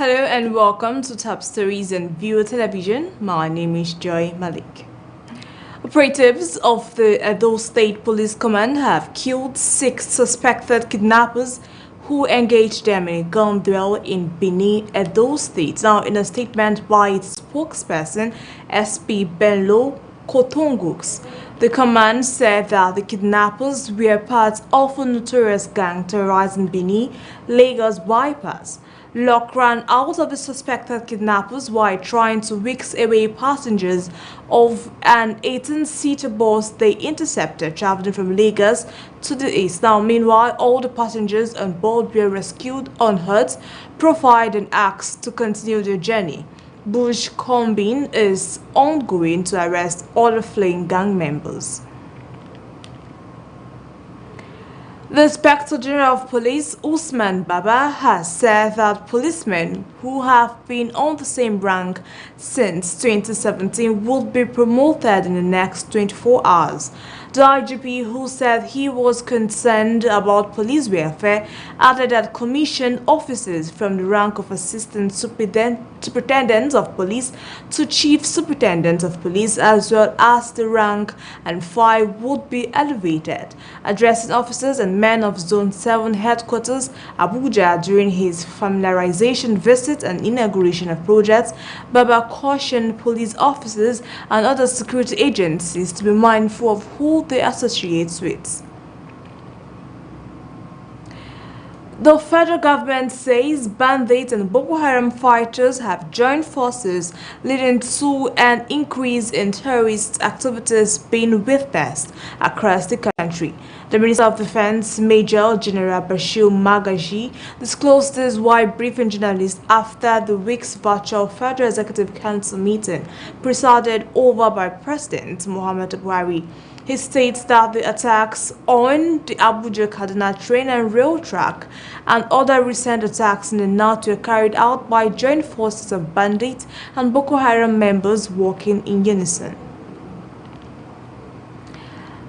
Hello and welcome to Top Stories and Viewer Television. My name is Joy Malik. Operatives of the Edo State Police Command have killed 6 suspected kidnappers who engaged them in a gun duel in Benin, Edo State. Now, in a statement by its spokesperson, SP Benlo Kotonguks, the command said that the kidnappers were part of a notorious gang terrorizing Benin, Lagos bypass. Luck ran out of the suspected kidnappers while trying to whisk away passengers of an 18-seater bus they intercepted traveling from Lagos to the east. Now, meanwhile, all the passengers on board were rescued unhurt, provided and asked to continue their journey. Bush combine is ongoing to arrest other fleeing gang members. The Inspector General of Police, Usman Baba, has said that policemen who have been on the same rank since 2017 would be promoted in the next 24 hours. The IGP, who said he was concerned about police welfare, added that commissioned officers from the rank of Assistant Superintendent of Police to Chief Superintendent of Police, as well as the rank and file, would be elevated. Addressing officers and men of Zone 7 headquarters, Abuja, during his familiarization visit and inauguration of projects, Baba cautioned police officers and other security agencies to be mindful of who they associate with. The federal government says bandits and Boko Haram fighters have joined forces, leading to an increase in terrorist activities being witnessed across the country. The Minister of Defense, Major General Bashir Magaji, disclosed this while briefing journalists after the week's virtual Federal Executive Council meeting presided over by President Muhammadu Buhari. He states that the attacks on the Abuja-Kaduna train and rail track and other recent attacks in the north were carried out by joint forces of bandits and Boko Haram members working in unison.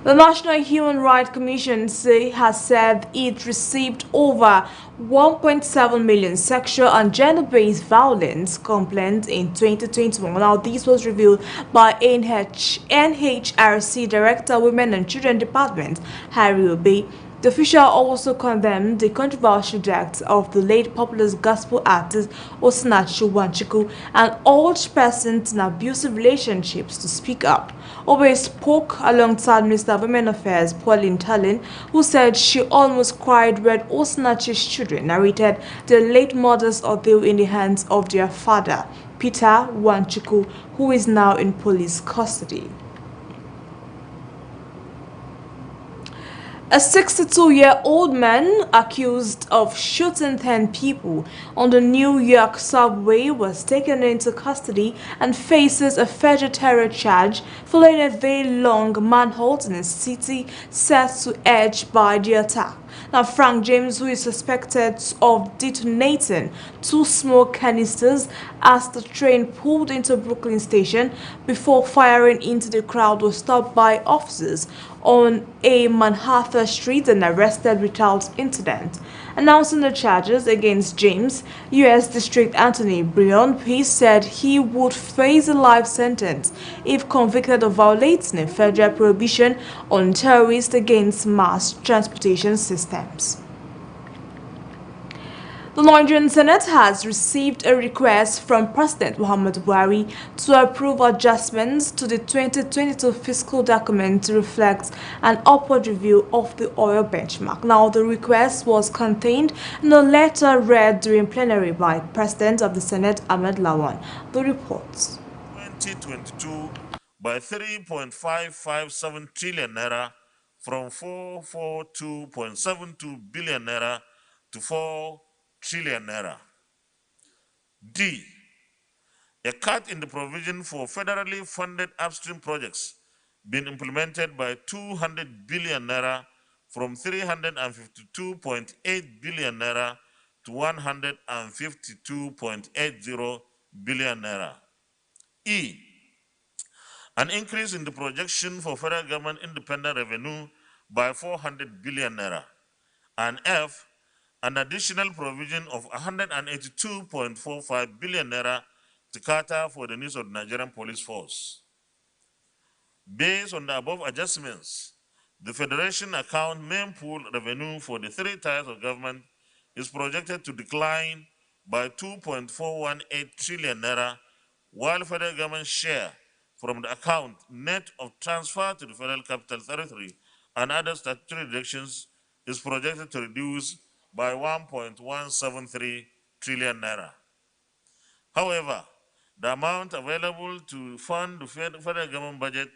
The National Human Rights Commission has said it received over 1.7 million sexual and gender-based violence complaints in 2021. Now, this was revealed by NHRC Director, Women and Children Department, Harry Obe. The official also condemned the controversial death of the late populist gospel artist Osinachi Wanchiku and urged persons in abusive relationships to speak up. Obe spoke alongside Minister of Women Affairs Pauline Tallinn, who said she almost cried when Osinachi's children narrated their late mother's ordeal in the hands of their father, Peter Wanchiku, who is now in police custody. A 62-year-old man accused of shooting 10 people on the New York subway was taken into custody and faces a federal terror charge following a day-long manhunt in a city set to edge by the attack. Now, Frank James, who is suspected of detonating 2 smoke canisters as the train pulled into Brooklyn Station before firing into the crowd, was stopped by officers on a Manhattan street and arrested without incident. Announcing the charges against James, U.S. District Attorney Brian Peace said he would face a life sentence if convicted of violating a federal prohibition on terrorists against mass transportation systems. The Nigerian Senate has received a request from President Muhammadu Buhari to approve adjustments to the 2022 fiscal document to reflect an upward review of the oil benchmark. Now, the request was contained in a letter read during plenary by President of the Senate, Ahmed Lawan. The reports. 2022 by 3.557 trillion naira from 442.72 billion naira to 4 trillion naira. D. A cut in the provision for federally funded upstream projects being implemented by 200 billion naira from 352.8 billion naira to 152.80 billion naira. E. An increase in the projection for federal government independent revenue by 400 billion naira. And F. an additional provision of 182.45 billion naira to cater for the needs of the Nigerian police force. Based on the above adjustments, the Federation account main pool revenue for the three tiers of government is projected to decline by 2.418 trillion naira, while federal government share from the account net of transfer to the Federal Capital Territory and other statutory deductions is projected to reduce by 1.173 trillion naira. However, the amount available to fund the federal government budget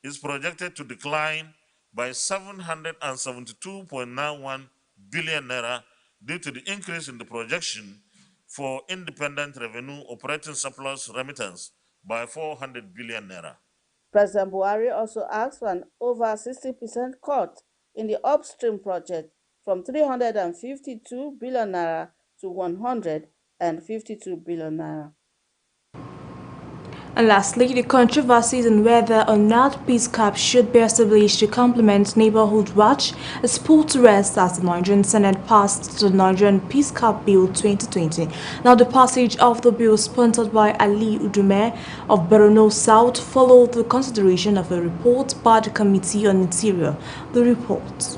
is projected to decline by 772.91 billion naira due to the increase in the projection for independent revenue operating surplus remittance by 400 billion naira. President Buhari also asked for an over 60% cut in the upstream project from 352 billion naira to 152 billion naira. And lastly, the controversies on whether or not peace corps should be established to complement neighborhood watch is put to rest as the Nigerian Senate passed the Nigerian Peace Corps Bill 2020. Now, the passage of the bill sponsored by Ali Udume of Borno South followed the consideration of a report by the Committee on Interior. The report.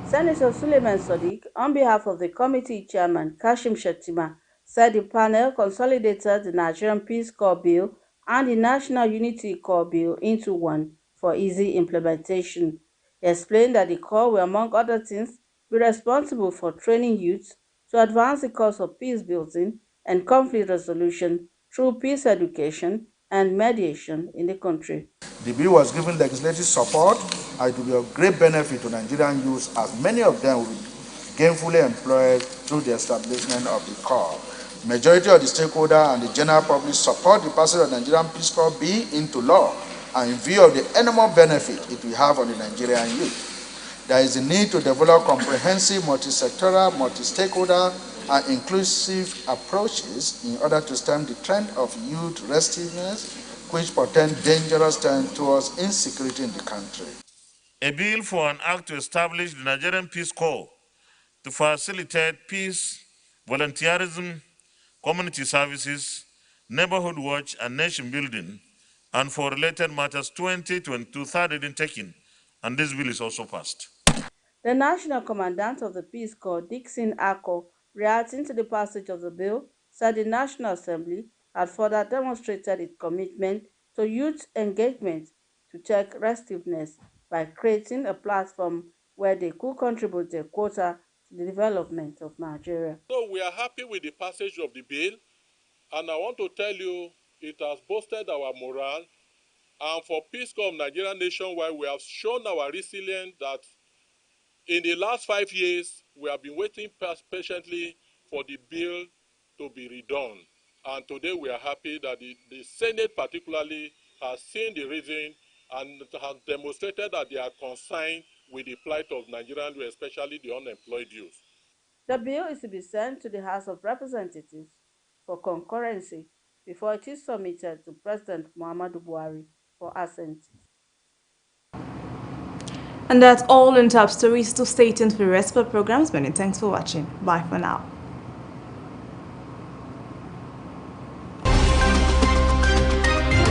Senator Suleiman Sadiq, on behalf of the committee chairman Kashim Shettima, said the panel consolidated the Nigerian Peace Corps Bill and the National Unity Corps Bill into one for easy implementation. He explained that the Corps will, among other things, be responsible for training youths to advance the cause of peace building and conflict resolution through peace education and mediation in the country. The bill was given legislative support and it will be of great benefit to Nigerian youths as many of them will be gainfully employed through the establishment of the Corps. Majority of the stakeholders and the general public support the passage of the Nigerian Peace Corps Bill into law and in view of the enormous benefit it will have on the Nigerian youth. There is a need to develop comprehensive, multi-sectoral, multi-stakeholder and inclusive approaches in order to stem the trend of youth restiveness, which portend dangerous trend towards insecurity in the country. A bill for an act to establish the Nigerian Peace Corps to facilitate peace, volunteerism, community services, neighborhood watch, and nation building, and for related matters 2022 third reading taken, and this bill is also passed. The National Commandant of the Peace Corps, Dixon Ako, reacting to the passage of the bill, said the National Assembly had further demonstrated its commitment to youth engagement to check restiveness by creating a platform where they could contribute their quota to the development of Nigeria. So we are happy with the passage of the bill, and I want to tell you it has boosted our morale. And for Peace Corps of Nigeria nationwide, we have shown our resilience that in the last 5 years, we have been waiting patiently for the bill to be redone. And today we are happy that the Senate particularly has seen the reason and has demonstrated that they are concerned with the plight of Nigerians, especially the unemployed youth. The bill is to be sent to the House of Representatives for concurrency before it is submitted to President Muhammadu Buhari for assent. And that's all in top stories. To stay tuned for the rest of our programs. Many thanks for watching. Bye for now.